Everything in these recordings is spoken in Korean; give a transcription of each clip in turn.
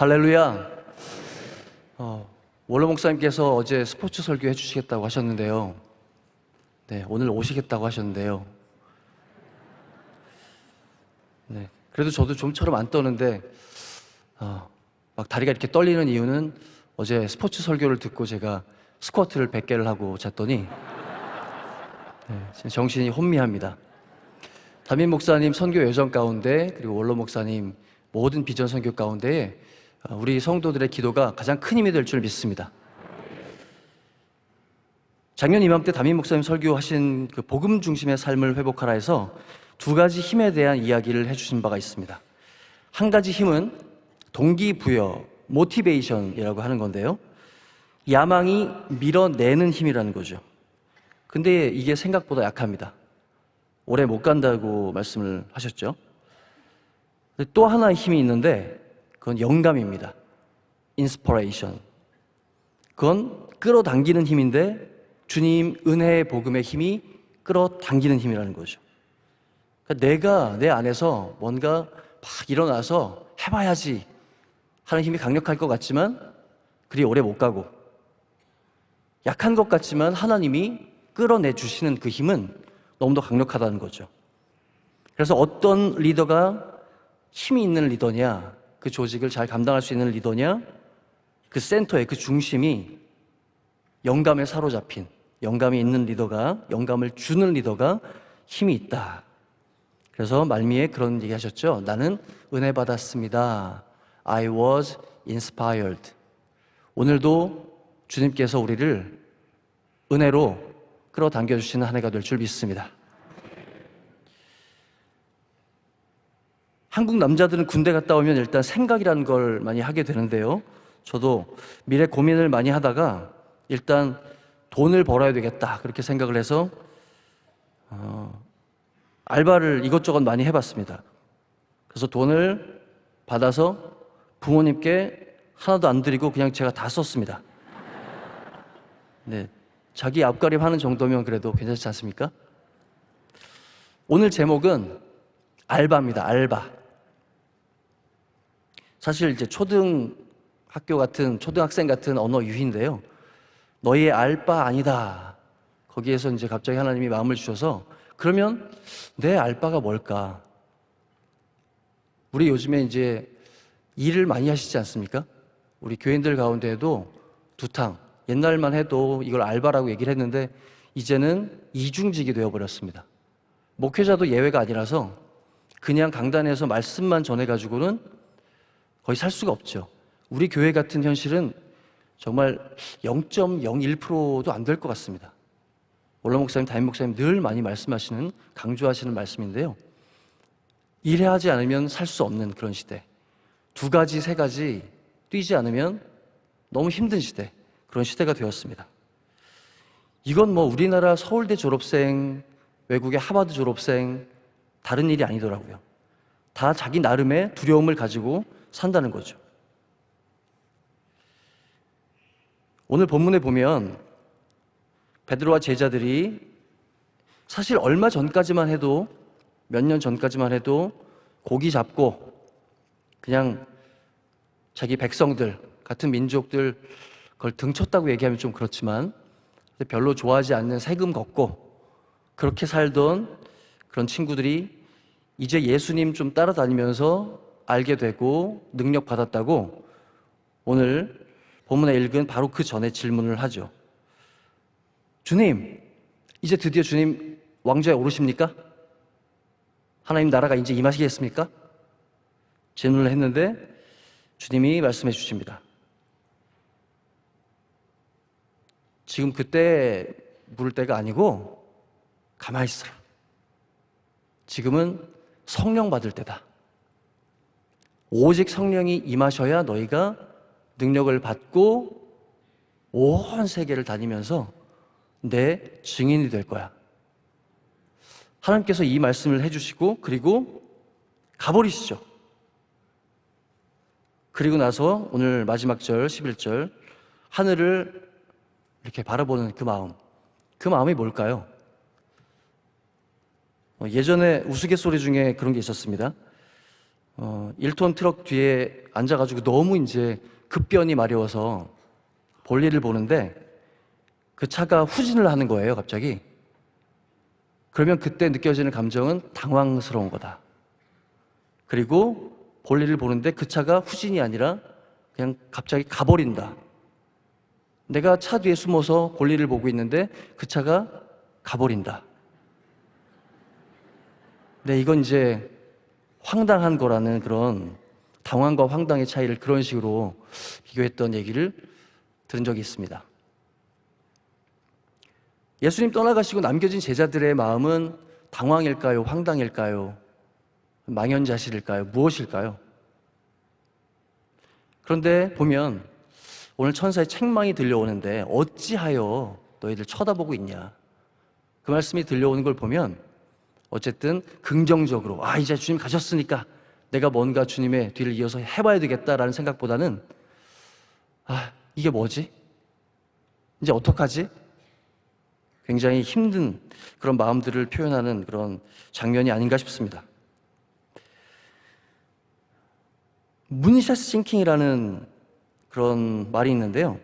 할렐루야. 원로 목사님께서 어제 스포츠 설교 해주시겠다고 하셨는데요. 네, 오늘 오시겠다고 하셨는데요. 네, 그래도 저도 좀처럼 안 떠는데 막 다리가 이렇게 떨리는 이유는 어제 스포츠 설교를 듣고 제가 스쿼트를 100개를 하고 잤더니 정신이 혼미합니다. 담임 목사님 선교 여정 가운데, 그리고 원로 목사님 모든 비전 선교 가운데 우리 성도들의 기도가 가장 큰 힘이 될 줄 믿습니다. 작년 이맘때 담임 목사님 설교하신 그 복음 중심의 삶을 회복하라 해서 두 가지 힘에 대한 이야기를 해주신 바가 있습니다. 한 가지 힘은 동기부여, 모티베이션이라고 하는 건데요, 야망이 밀어내는 힘이라는 거죠. 근데 이게 생각보다 약합니다. 오래 못 간다고 말씀을 하셨죠. 또 하나의 힘이 있는데 그건 영감입니다. 인스퍼레이션. 그건 끌어당기는 힘인데 주님 은혜의 복음의 힘이 끌어당기는 힘이라는 거죠. 그러니까 내가 내 안에서 뭔가 막 일어나서 해봐야지 하는 힘이 강력할 것 같지만 그리 오래 못 가고, 약한 것 같지만 하나님이 끌어내 주시는 그 힘은 너무 더 강력하다는 거죠. 그래서 어떤 리더가 힘이 있는 리더냐, 그 조직을 잘 감당할 수 있는 리더냐, 그 센터의 그 중심이 영감에 사로잡힌, 영감이 있는 리더가, 영감을 주는 리더가 힘이 있다. 그래서 말미에 그런 얘기 하셨죠. 나는 은혜 받았습니다. I was inspired. 오늘도 주님께서 우리를 은혜로 끌어당겨 주시는 한 해가 될 줄 믿습니다. 한국 남자들은 군대 갔다 오면 일단 생각이라는 걸 많이 하게 되는데요, 저도 미래 고민을 많이 하다가 일단 돈을 벌어야 되겠다 그렇게 생각을 해서 알바를 이것저것 많이 해봤습니다. 그래서 돈을 받아서 부모님께 하나도 안 드리고 그냥 제가 다 썼습니다. 네, 자기 앞가림 하는 정도면 그래도 괜찮지 않습니까? 오늘 제목은 알바입니다. 알바. 사실 이제 초등학교 같은, 초등학생 같은 언어 유희인데요, 너희의 알바 아니다. 거기에서 이제 갑자기 하나님이 마음을 주셔서 그러면 내 알바가 뭘까? 우리 요즘에 이제 일을 많이 하시지 않습니까? 우리 교인들 가운데에도 두탕, 옛날만 해도 이걸 알바라고 얘기를 했는데 이제는 이중직이 되어버렸습니다. 목회자도 예외가 아니라서 그냥 강단에서 말씀만 전해가지고는 거의 살 수가 없죠. 우리 교회 같은 현실은 정말 0.01%도 안 될 것 같습니다. 원로 목사님, 담임 목사님 늘 많이 말씀하시는, 강조하시는 말씀인데요, 일하지 않으면 살 수 없는 그런 시대, 두 가지, 세 가지 뛰지 않으면 너무 힘든 시대, 그런 시대가 되었습니다. 이건 뭐 우리나라 서울대 졸업생, 외국의 하버드 졸업생 다른 일이 아니더라고요. 다 자기 나름의 두려움을 가지고 산다는 거죠. 오늘 본문에 보면 베드로와 제자들이 사실 얼마 전까지만 해도, 몇 년 전까지만 해도 고기 잡고 그냥 자기 백성들, 같은 민족들 그걸 등쳤다고 얘기하면 좀 그렇지만 별로 좋아하지 않는 세금 걷고 그렇게 살던 그런 친구들이 이제 예수님 좀 따라다니면서 알게 되고 능력 받았다고 오늘 본문에 읽은 바로 그 전에 질문을 하죠. 주님, 이제 드디어 주님 왕좌에 오르십니까? 하나님 나라가 이제 임하시겠습니까? 질문을 했는데 주님이 말씀해 주십니다. 지금 그때 물을 때가 아니고 가만히 있어라. 지금은 성령 받을 때다. 오직 성령이 임하셔야 너희가 능력을 받고 온 세계를 다니면서 내 증인이 될 거야. 하나님께서 이 말씀을 해주시고 그리고 가버리시죠. 그리고 나서 오늘 마지막 절 11절, 하늘을 이렇게 바라보는 그 마음, 그 마음이 뭘까요? 예전에 우스갯소리 중에 그런 게 있었습니다. 1톤 트럭 뒤에 앉아가지고 너무 이제 급변이 마려워서 볼일을 보는데 그 차가 후진을 하는 거예요, 갑자기. 그러면 그때 느껴지는 감정은 당황스러운 거다. 그리고 볼일을 보는데 그 차가 후진이 아니라 그냥 갑자기 가버린다. 내가 차 뒤에 숨어서 볼일을 보고 있는데 그 차가 가버린다. 네, 이건 이제 황당한 거라는 그런 당황과 황당의 차이를 그런 식으로 비교했던 얘기를 들은 적이 있습니다. 예수님 떠나가시고 남겨진 제자들의 마음은 당황일까요? 황당일까요? 망연자실일까요? 무엇일까요? 그런데 보면 오늘 천사의 책망이 들려오는데 어찌하여 너희들 쳐다보고 있냐? 그 말씀이 들려오는 걸 보면 어쨌든 긍정적으로 이제 주님 가셨으니까 내가 뭔가 주님의 뒤를 이어서 해봐야 되겠다라는 생각보다는 이게 뭐지? 이제 어떡하지? 굉장히 힘든 그런 마음들을 표현하는 그런 장면이 아닌가 싶습니다. 문샷 싱킹이라는 그런 말이 있는데요.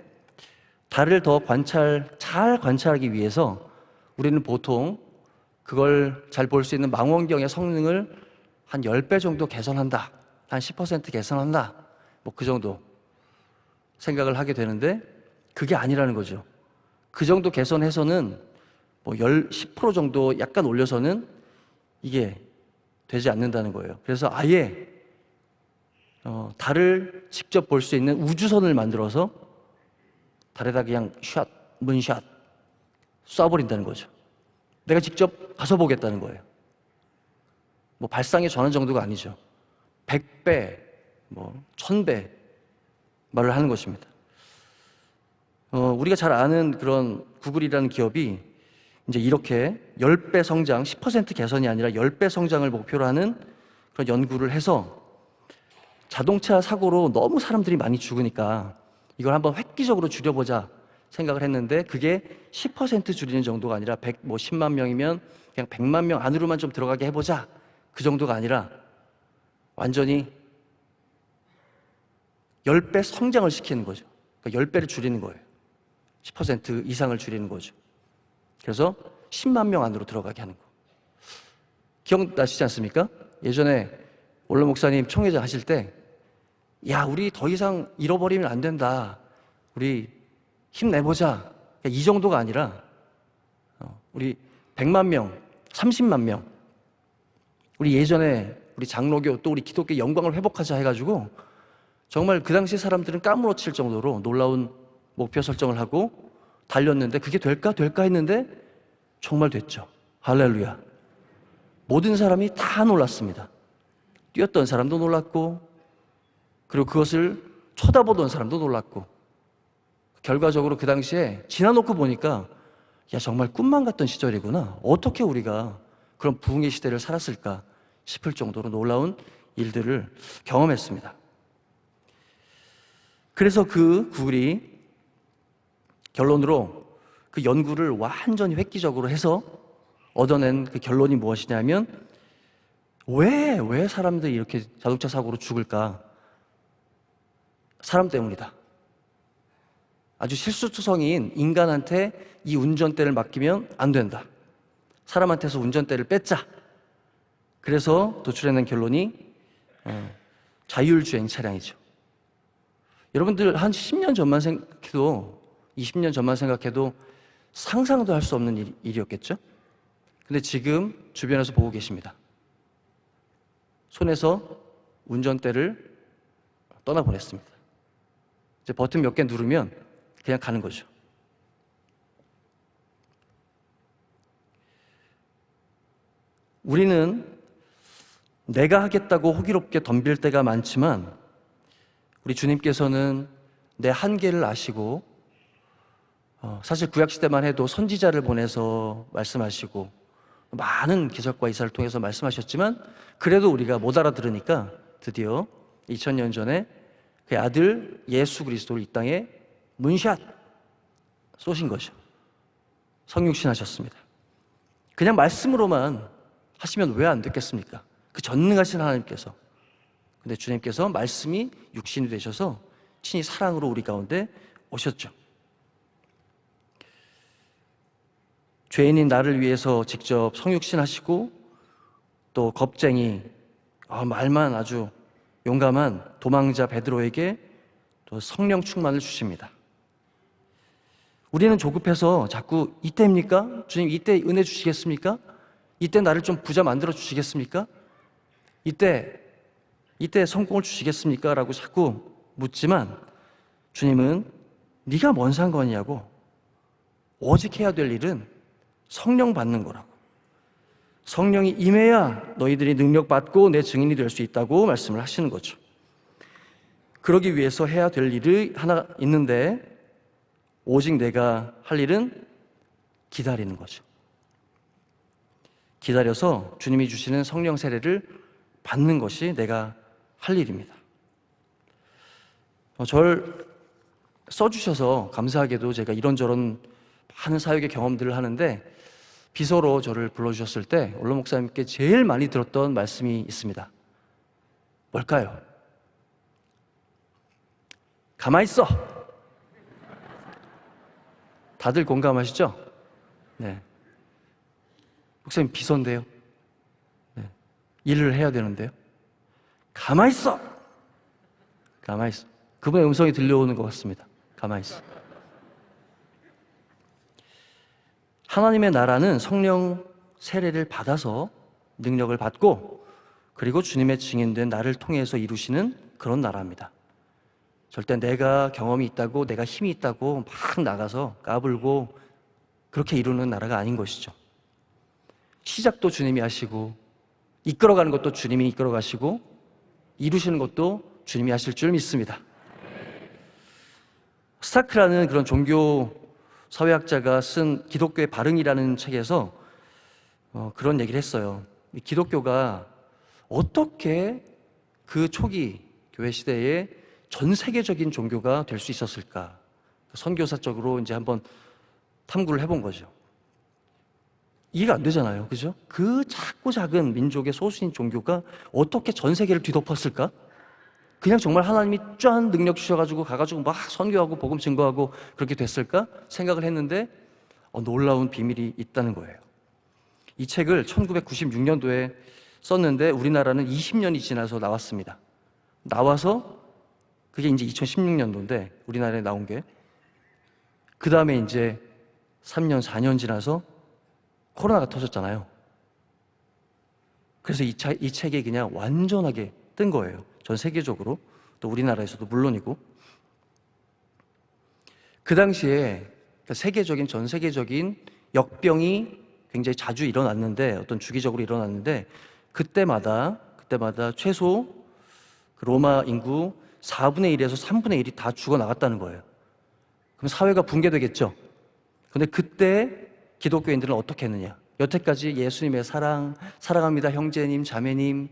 달을 더 잘 관찰하기 위해서 우리는 보통 그걸 잘 볼 수 있는 망원경의 성능을 한 10배 정도 개선한다. 한 10% 개선한다. 뭐 그 정도 생각을 하게 되는데 그게 아니라는 거죠. 그 정도 개선해서는 뭐 10% 정도 약간 올려서는 이게 되지 않는다는 거예요. 그래서 아예 달을 직접 볼 수 있는 우주선을 만들어서 달에다 그냥 문샷 쏴버린다는 거죠. 내가 직접 가서 보겠다는 거예요. 뭐 발상의 전환 정도가 아니죠. 100배, 1000배 말을 하는 것입니다. 우리가 잘 아는 그런 구글이라는 기업이 이제 이렇게 10배 성장, 10% 개선이 아니라 10배 성장을 목표로 하는 그런 연구를 해서 자동차 사고로 너무 사람들이 많이 죽으니까 이걸 한번 획기적으로 줄여보자 생각을 했는데 그게 10% 줄이는 정도가 아니라 10만 명이면 그냥 100만 명 안으로만 좀 들어가게 해보자 그 정도가 아니라 완전히 10배 성장을 시키는 거죠. 그러니까 10배를 줄이는 거예요. 10% 이상을 줄이는 거죠. 그래서 10만 명 안으로 들어가게 하는 거. 기억나시지 않습니까? 예전에 원로 목사님 총회장 하실 때 우리 더 이상 잃어버리면 안 된다. 우리 힘내보자. 이 정도가 아니라 우리 100만 명, 30만 명 우리 예전에 우리 장로교 또 우리 기독교 영광을 회복하자 해가지고 정말 그 당시 사람들은 까무러칠 정도로 놀라운 목표 설정을 하고 달렸는데 그게 될까 했는데 정말 됐죠. 할렐루야. 모든 사람이 다 놀랐습니다. 뛰었던 사람도 놀랐고 그리고 그것을 쳐다보던 사람도 놀랐고 결과적으로 그 당시에 지나놓고 보니까 정말 꿈만 같던 시절이구나. 어떻게 우리가 그런 부흥의 시대를 살았을까 싶을 정도로 놀라운 일들을 경험했습니다. 그래서 그 구글이 결론으로 그 연구를 완전히 획기적으로 해서 얻어낸 그 결론이 무엇이냐면 왜 사람들이 이렇게 자동차 사고로 죽을까? 사람 때문이다. 아주 실수투성이인 인간한테 이 운전대를 맡기면 안 된다. 사람한테서 운전대를 뺐자. 그래서 도출해낸 결론이 자율주행 차량이죠. 여러분들 한 10년 전만 생각해도 20년 전만 생각해도 상상도 할 수 없는 일이었겠죠? 근데 지금 주변에서 보고 계십니다. 손에서 운전대를 떠나보냈습니다. 이제 버튼 몇 개 누르면 그냥 가는 거죠. 우리는 내가 하겠다고 호기롭게 덤빌 때가 많지만 우리 주님께서는 내 한계를 아시고 사실 구약시대만 해도 선지자를 보내서 말씀하시고 많은 기적과 이사를 통해서 말씀하셨지만 그래도 우리가 못 알아들으니까 드디어 2000년 전에 그의 아들 예수 그리스도를 이 땅에 문샷 쏘신 거죠. 성육신하셨습니다. 그냥 말씀으로만 하시면 왜 안 됐겠습니까? 그 전능하신 하나님께서 근데 주님께서 말씀이 육신이 되셔서 친히 사랑으로 우리 가운데 오셨죠. 죄인인 나를 위해서 직접 성육신 하시고, 또 겁쟁이, 말만 아주 용감한 도망자 베드로에게 또 성령 충만을 주십니다. 우리는 조급해서 자꾸 이때입니까? 주님 이때 은혜 주시겠습니까? 이때 나를 좀 부자 만들어 주시겠습니까? 이때 성공을 주시겠습니까? 라고 자꾸 묻지만 주님은 네가 뭔 상관이냐고, 오직 해야 될 일은 성령 받는 거라고. 성령이 임해야 너희들이 능력 받고 내 증인이 될 수 있다고 말씀을 하시는 거죠. 그러기 위해서 해야 될 일이 하나 있는데, 오직 내가 할 일은 기다리는 거죠. 기다려서 주님이 주시는 성령 세례를 받는 것이 내가 할 일입니다. 절 써주셔서 감사하게도 제가 이런저런 많은 사역의 경험들을 하는데, 비서로 저를 불러주셨을 때 원로 목사님께 제일 많이 들었던 말씀이 있습니다. 뭘까요? 가만히 있어! 다들 공감하시죠? 네. 목사님 비서인데요. 네. 일을 해야 되는데요. 가만히 있어! 가만히 있어. 그분의 음성이 들려오는 것 같습니다. 가만히 있어. 하나님의 나라는 성령 세례를 받아서 능력을 받고, 그리고 주님의 증인된 나를 통해서 이루시는 그런 나라입니다. 절대 내가 경험이 있다고, 내가 힘이 있다고 막 나가서 까불고 그렇게 이루는 나라가 아닌 것이죠. 시작도 주님이 하시고, 이끌어가는 것도 주님이 이끌어 가시고, 이루시는 것도 주님이 하실 줄 믿습니다. 스타크라는 그런 종교 사회학자가 쓴 기독교의 발흥이라는 책에서 그런 얘기를 했어요. 기독교가 어떻게 그 초기 교회 시대에 전 세계적인 종교가 될 수 있었을까? 선교사적으로 이제 한번 탐구를 해본 거죠. 이해가 안 되잖아요. 그죠? 그 작고 작은 민족의 소수인 종교가 어떻게 전 세계를 뒤덮었을까? 그냥 정말 하나님이 짠 능력 주셔가지고 가가지고 막 선교하고 복음 증거하고 그렇게 됐을까? 생각을 했는데 놀라운 비밀이 있다는 거예요. 이 책을 1996년도에 썼는데 우리나라는 20년이 지나서 나왔습니다. 나와서 그게 이제 2016년도인데 우리나라에 나온 게, 그 다음에 이제 3년, 4년 지나서 코로나가 터졌잖아요. 그래서 이 책이 그냥 완전하게 뜬 거예요. 전 세계적으로, 또 우리나라에서도 물론이고. 그 당시에 세계적인, 전 세계적인 역병이 굉장히 자주 일어났는데, 어떤 주기적으로 일어났는데, 그때마다 최소 로마 인구 4분의 1에서 3분의 1이 다 죽어나갔다는 거예요. 그럼 사회가 붕괴되겠죠. 근데 그때 기독교인들은 어떻게 했느냐? 여태까지 예수님의 사랑합니다 형제님, 자매님,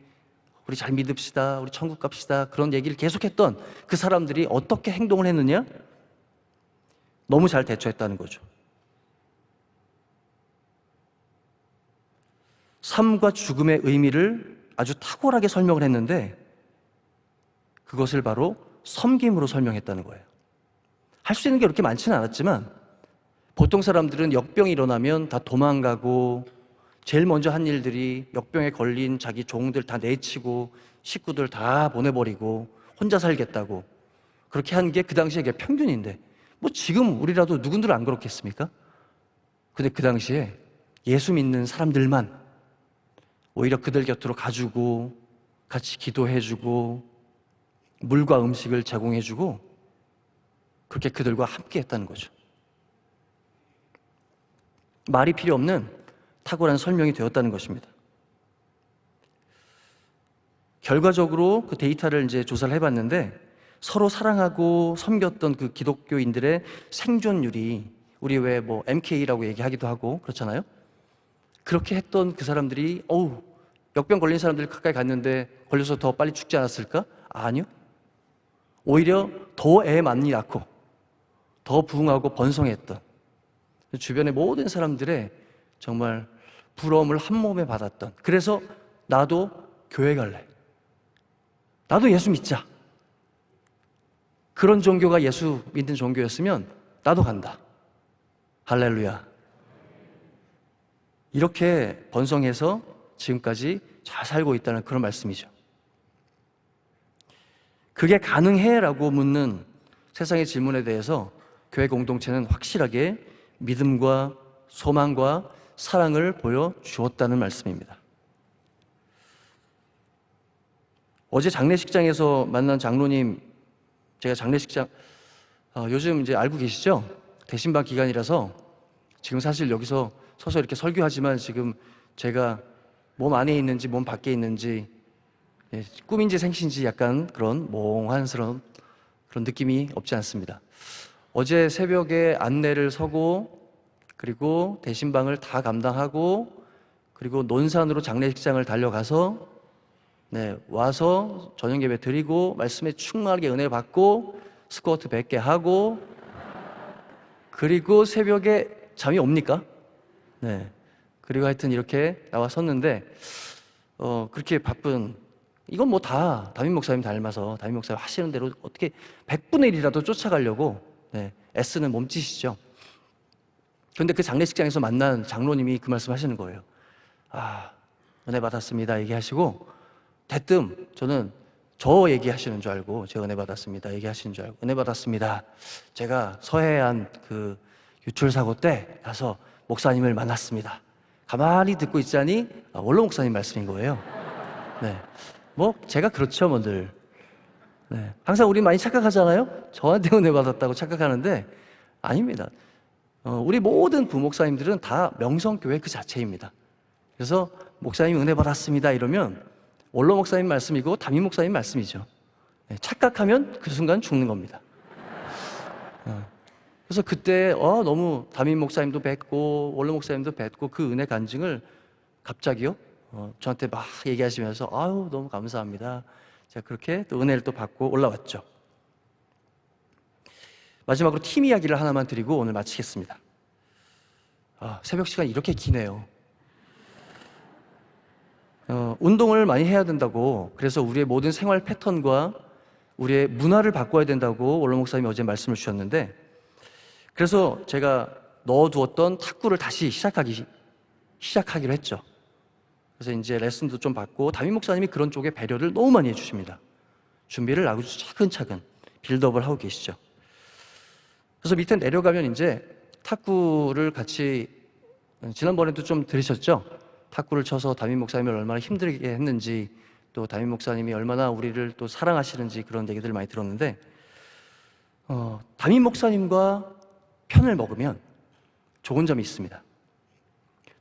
우리 잘 믿읍시다, 우리 천국 갑시다, 그런 얘기를 계속했던 그 사람들이 어떻게 행동을 했느냐? 너무 잘 대처했다는 거죠. 삶과 죽음의 의미를 아주 탁월하게 설명을 했는데, 그것을 바로 섬김으로 설명했다는 거예요. 할 수 있는 게 그렇게 많지는 않았지만, 보통 사람들은 역병이 일어나면 다 도망가고, 제일 먼저 한 일들이 역병에 걸린 자기 종들 다 내치고 식구들 다 보내버리고 혼자 살겠다고, 그렇게 한 게 그 당시에 평균인데, 뭐 지금 우리라도 누군들 안 그렇겠습니까? 근데 그 당시에 예수 믿는 사람들만 오히려 그들 곁으로 가주고 같이 기도해주고 물과 음식을 제공해주고 그렇게 그들과 함께 했다는 거죠. 말이 필요 없는 탁월한 설명이 되었다는 것입니다. 결과적으로 그 데이터를 이제 조사를 해봤는데, 서로 사랑하고 섬겼던 그 기독교인들의 생존율이, 우리 왜 뭐 MK라고 얘기하기도 하고 그렇잖아요. 그렇게 했던 그 사람들이 역병 걸린 사람들 가까이 갔는데 걸려서 더 빨리 죽지 않았을까? 아니요. 오히려 더 애 많이 낳고 더 부흥하고 번성했던, 주변의 모든 사람들의 정말 부러움을 한 몸에 받았던, 그래서 나도 교회 갈래, 나도 예수 믿자. 그런 종교가 예수 믿는 종교였으면 나도 간다. 할렐루야. 이렇게 번성해서 지금까지 잘 살고 있다는 그런 말씀이죠. 그게 가능해? 라고 묻는 세상의 질문에 대해서 교회 공동체는 확실하게 믿음과 소망과 사랑을 보여주었다는 말씀입니다. 어제 장례식장에서 만난 장로님, 제가 장례식장, 요즘 이제 알고 계시죠? 대신방 기간이라서 지금 사실 여기서 서서 이렇게 설교하지만 지금 제가 몸 안에 있는지 몸 밖에 있는지 꿈인지 생신지 약간 그런 몽환스러운 그런 느낌이 없지 않습니다. 어제 새벽에 안내를 서고 그리고 대신방을 다 감당하고 그리고 논산으로 장례식장을 달려가서 와서 저녁 예배 드리고 말씀에 충만하게 은혜 받고 스쿼트 100개 하고 그리고 새벽에 잠이 옵니까? 그리고 하여튼 이렇게 나와 섰는데 그렇게 바쁜 이건 뭐 다 담임 목사님 닮아서 담임 목사님 하시는 대로 어떻게 100분의 1이라도 쫓아가려고 애쓰는 몸짓이죠. 그런데 그 장례식장에서 만난 장로님이 그 말씀 하시는 거예요. 은혜 받았습니다 얘기하시고 대뜸 저는 저 얘기하시는 줄 알고 제가 은혜 받았습니다 얘기하시는 줄 알고 은혜 받았습니다. 제가 서해안 그 유출사고 때 가서 목사님을 만났습니다. 가만히 듣고 있자니 원로 목사님 말씀인 거예요. 뭐 제가 그렇죠 뭐 늘. 항상 우리 많이 착각하잖아요. 저한테 은혜 받았다고 착각하는데 아닙니다. 우리 모든 부목사님들은 다 명성교회 그 자체입니다. 그래서 목사님 은혜 받았습니다 이러면 원로 목사님 말씀이고 담임 목사님 말씀이죠. 착각하면 그 순간 죽는 겁니다. 그래서 그때 너무 담임 목사님도 뵙고 원로 목사님도 뵙고 그 은혜 간증을 갑자기요 저한테 막 얘기하시면서 아유 너무 감사합니다. 제가 그렇게 또 은혜를 또 받고 올라왔죠. 마지막으로 팀 이야기를 하나만 드리고 오늘 마치겠습니다. 새벽 시간이 이렇게 기네요. 운동을 많이 해야 된다고 그래서 우리의 모든 생활 패턴과 우리의 문화를 바꿔야 된다고 원로 목사님이 어제 말씀을 주셨는데 그래서 제가 넣어두었던 탁구를 다시 시작하기로 했죠. 그래서 이제 레슨도 좀 받고 담임 목사님이 그런 쪽에 배려를 너무 많이 해주십니다. 준비를 아주 차근차근 빌드업을 하고 계시죠. 그래서 밑에 내려가면 이제 탁구를 같이 지난번에도 좀 들으셨죠? 탁구를 쳐서 담임 목사님을 얼마나 힘들게 했는지 또 담임 목사님이 얼마나 우리를 또 사랑하시는지 그런 얘기들을 많이 들었는데 담임 목사님과 편을 먹으면 좋은 점이 있습니다.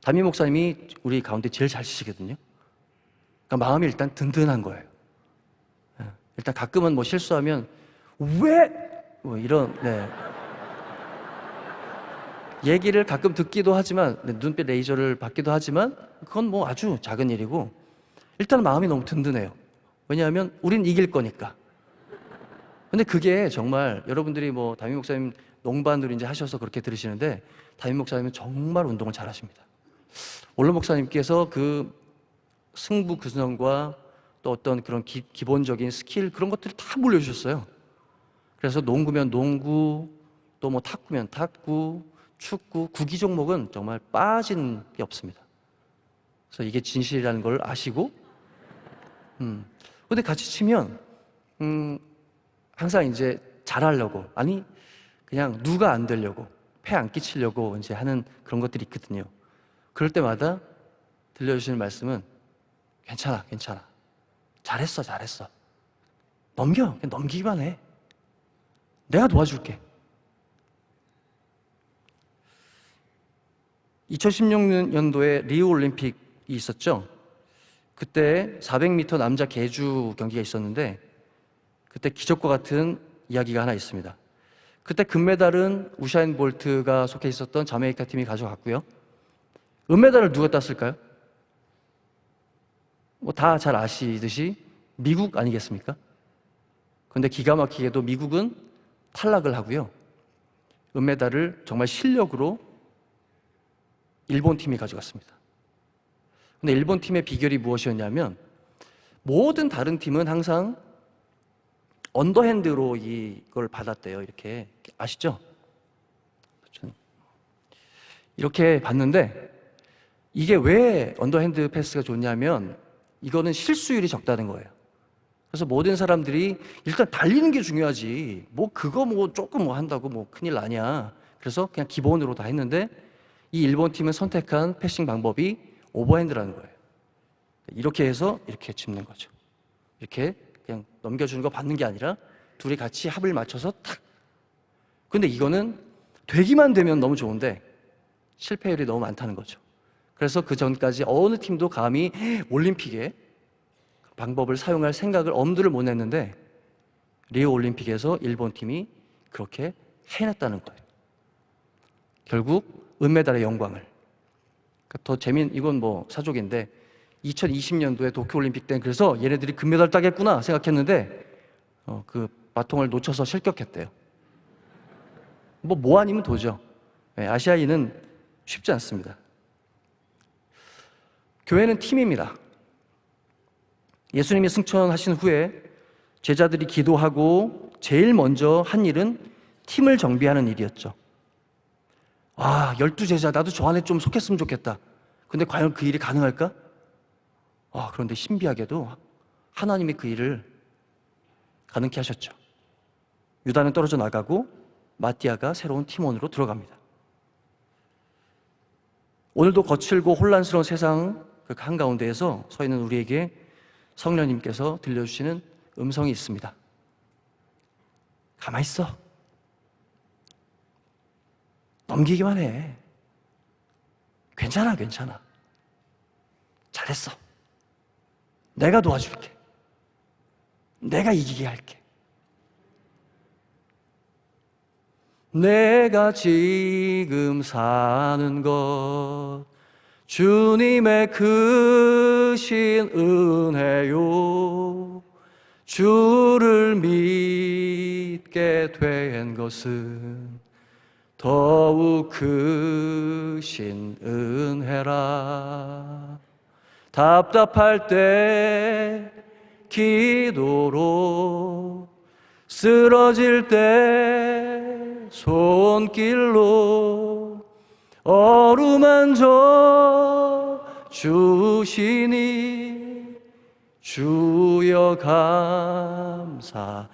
담임 목사님이 우리 가운데 제일 잘 치시거든요. 그러니까 마음이 일단 든든한 거예요. 일단 가끔은 뭐 실수하면 왜? 뭐 이런 얘기를 가끔 듣기도 하지만 눈빛 레이저를 받기도 하지만 그건 뭐 아주 작은 일이고 일단 마음이 너무 든든해요. 왜냐하면 우린 이길 거니까. 근데 그게 정말 여러분들이 뭐 담임 목사님 농반으로 이제 하셔서 그렇게 들으시는데 담임 목사님은 정말 운동을 잘 하십니다. 원로 목사님께서 그 승부 구성과 또 어떤 그런 기본적인 스킬 그런 것들을 다 물려주셨어요. 그래서 농구면 농구, 또 뭐 탁구면 탁구, 축구, 구기 종목은 정말 빠진 게 없습니다. 그래서 이게 진실이라는 걸 아시고, 근데 같이 치면, 항상 이제 잘하려고, 아니, 그냥 누가 안 되려고, 패 안 끼치려고 이제 하는 그런 것들이 있거든요. 그럴 때마다 들려주시는 말씀은, 괜찮아, 괜찮아. 잘했어, 잘했어. 그냥 넘기기만 해. 내가 도와줄게. 2016년도에 리우 올림픽이 있었죠. 그때 400m 남자 계주 경기가 있었는데 그때 기적과 같은 이야기가 하나 있습니다. 그때 금메달은 우사인 볼트가 속해 있었던 자메이카 팀이 가져갔고요. 은메달을 누가 땄을까요? 뭐 다 잘 아시듯이 미국 아니겠습니까? 그런데 기가 막히게도 미국은 탈락을 하고요. 은메달을 정말 실력으로 일본 팀이 가져갔습니다. 근데 일본 팀의 비결이 무엇이었냐면 모든 다른 팀은 항상 언더핸드로 이걸 받았대요. 이렇게 아시죠? 이렇게 봤는데 이게 왜 언더핸드 패스가 좋냐면 이거는 실수율이 적다는 거예요. 그래서 모든 사람들이 일단 달리는 게 중요하지 뭐 그거 뭐 조금 뭐 한다고 뭐 큰일 나냐. 그래서 그냥 기본으로 다 했는데 이 일본 팀은 선택한 패싱 방법이 오버핸드라는 거예요. 이렇게 해서 이렇게 짚는 거죠. 이렇게 그냥 넘겨주는 거 받는 게 아니라 둘이 같이 합을 맞춰서 탁. 근데 이거는 되기만 되면 너무 좋은데 실패율이 너무 많다는 거죠. 그래서 그 전까지 어느 팀도 감히 올림픽에 방법을 사용할 생각을 엄두를 못 냈는데 리오 올림픽에서 일본 팀이 그렇게 해냈다는 거예요. 결국 은메달의 영광을. 더 이건 뭐 사족인데 2020년도에 도쿄올림픽 때 그래서 얘네들이 금메달 따겠구나 생각했는데 그 바통을 놓쳐서 실격했대요. 뭐 아니면 도죠. 아시아인은 쉽지 않습니다. 교회는 팀입니다. 예수님이 승천하신 후에 제자들이 기도하고 제일 먼저 한 일은 팀을 정비하는 일이었죠. 12제자 나도 저 안에 좀 속했으면 좋겠다. 근데 과연 그 일이 가능할까? 그런데 신비하게도 하나님이 그 일을 가능케 하셨죠. 유다는 떨어져 나가고 마띠아가 새로운 팀원으로 들어갑니다. 오늘도 거칠고 혼란스러운 세상 그 한가운데에서 서 있는 우리에게 성령님께서 들려주시는 음성이 있습니다. 가만히 있어. 넘기기만 해. 괜찮아. 잘했어. 내가 도와줄게. 내가 이기게 할게. 내가 지금 사는 것 주님의 크신 은혜요. 주를 믿게 된 것은 더욱 크신 은혜라. 답답할 때 기도로 쓰러질 때 손길로 어루만져 주시니 주여 감사합니다.